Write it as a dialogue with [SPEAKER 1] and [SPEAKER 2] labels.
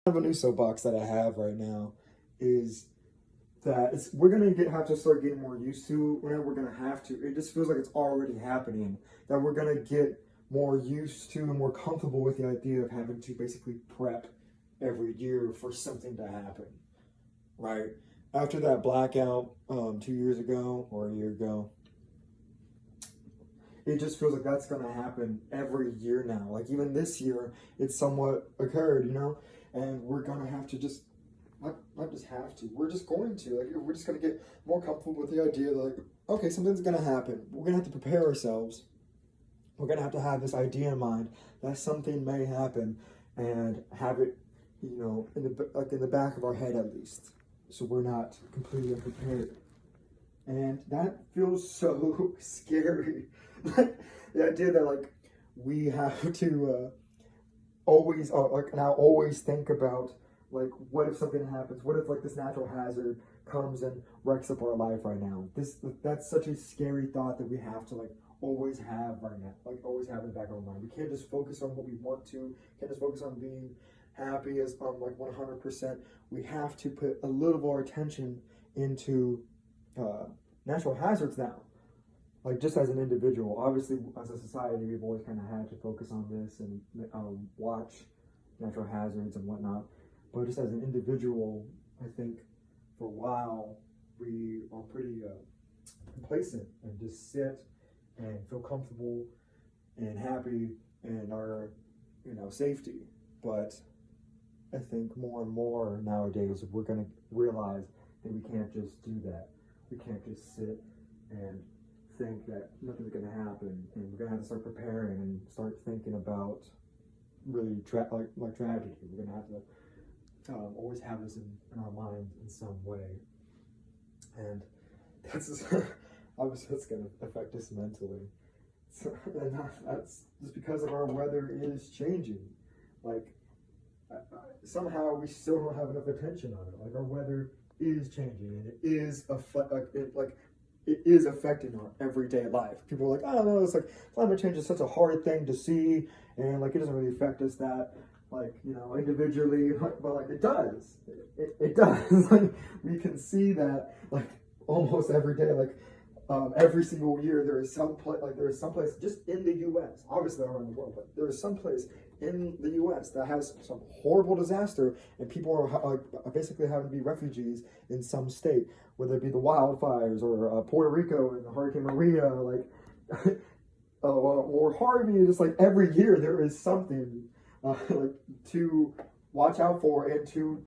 [SPEAKER 1] Of a new soapbox that I have right now is that we're gonna have to start getting more used to. We're gonna have to. It just feels like it's already happening. That we're gonna get more used to and more comfortable with the idea of having to basically prep every year for something to happen. Right after that blackout 2 years ago or a year ago, it just feels like that's gonna happen every year now. Like even this year, it somewhat occurred, and we're gonna have to just not just have to. We're just going to we're just gonna get more comfortable with the idea that okay, something's gonna happen. We're gonna have to prepare ourselves. We're gonna have to have this idea in mind that something may happen, and have it, in the back of our head at least, so we're not completely unprepared. And that feels so scary. The idea that we have to always now always think about what if something happens? What if this natural hazard comes and wrecks up our life right now? That's such a scary thought that we have to always have right now, always have in the back of our mind. We can't just focus on what we want to. Can't just focus on being happy as 100%. We have to put a little of our attention into natural hazards now. Just as an individual, obviously as a society, we've always kind of had to focus on this and watch natural hazards and whatnot. But just as an individual, I think for a while we are pretty complacent and just sit and feel comfortable and happy in our safety. But I think more and more nowadays we're gonna realize that we can't just do that. We can't just sit and think that nothing's going to happen, and we're going to have to start preparing and start thinking about really tragedy. We're going to have to always have this in our minds in some way, and that's obviously that's going to affect us mentally. And that's just because of our weather is changing. Somehow we still don't have enough attention on it. Our weather is changing, and it is it is affecting our everyday life. People are like, oh no, it's climate change is such a hard thing to see, and it doesn't really affect us that individually, but it does. It does. We can see that almost every day. Every single year there is some place just in the U.S. obviously around the world, but there is some place in the U.S. that has some horrible disaster, and people are basically having to be refugees in some state, whether it be the wildfires or Puerto Rico and the Hurricane Maria, or Harvey. Just every year there is something to watch out for and to